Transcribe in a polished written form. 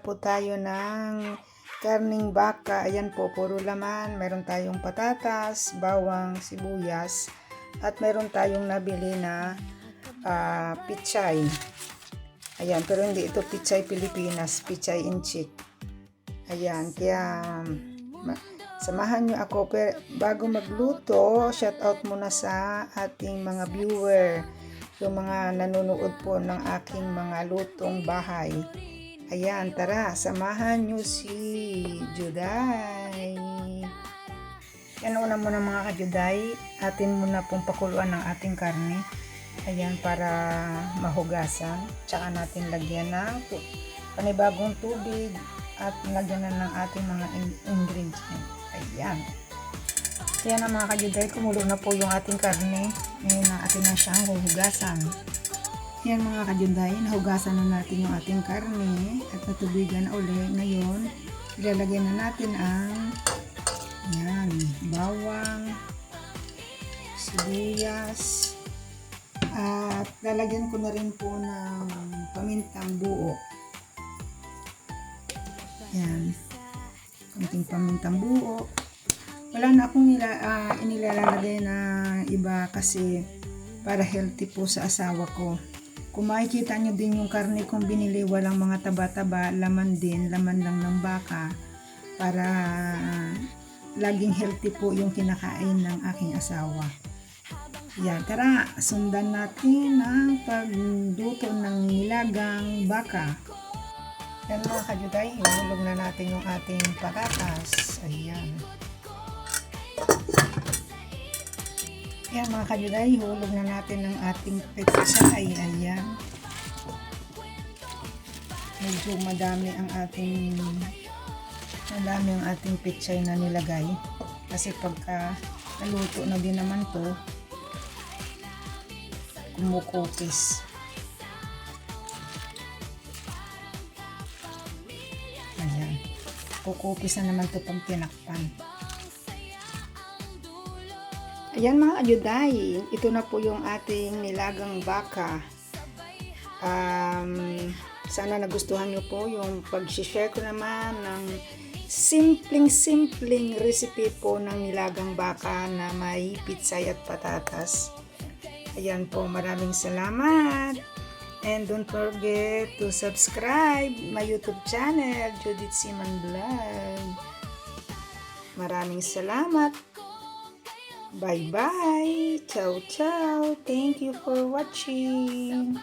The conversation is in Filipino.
Po tayo ng karning baka. Ayan po, puro laman. Meron tayong patatas, bawang, sibuyas, at meron tayong nabili na pichay. Ayan, pero hindi ito pichay Pilipinas, pichay inchik. Ayan, kaya samahan nyo ako. Pero bago magluto, shout out muna sa ating mga viewer, yung mga nanonood po ng aking mga lutong bahay. Ayan, tara, samahan nyo si Juday. Yan, una muna mga kajuday, atin muna pong pakuluan ng ating karne. Ayan, para mahugasan. Tsaka natin lagyan ng panibagong tubig at lagyan na ng ating mga ingredients. Ayan. Ayan na mga kajuday, kumulo na po yung ating karne. Ngayon na atin na siyang huhugasan. Yan mga kajuday, nahugasan na natin yung ating karne at natubigan na uli. Ngayon, ilalagay na natin ang bawang, sibuyas, at lalagyan ko na rin po ng pamintang buo. Yan, konting pamintang buo. Wala na akong inilalagay na iba kasi para healthy po sa asawa ko. Kung makikita nyo din yung karne kong binili, walang mga taba-taba, laman din, laman lang ng baka, para laging healthy po yung kinakain ng aking asawa. Yan, tara, sundan natin ang pagluto ng nilagang baka. Yan mga kajuday, hinulog na natin yung ating patatas. Ayan. Yan mga kajuday, hulog na natin ang ating pechay. Ayan. Medyo madami ang ating pechay na nilagay. Kasi pagka naluto na din naman to, kumukupis. Ayan. Kukupis na naman to pag tinakpan. Ayan mga kajuday, ito na po yung ating nilagang baka. Sana nagustuhan nyo po yung pag-share ko naman ng simpleng recipe po ng nilagang baka na may pitsay at patatas. Ayan po, maraming salamat. And don't forget to subscribe my YouTube channel, Judith Siman Vlog. Maraming salamat. Bye-bye. Ciao, ciao. Thank you for watching.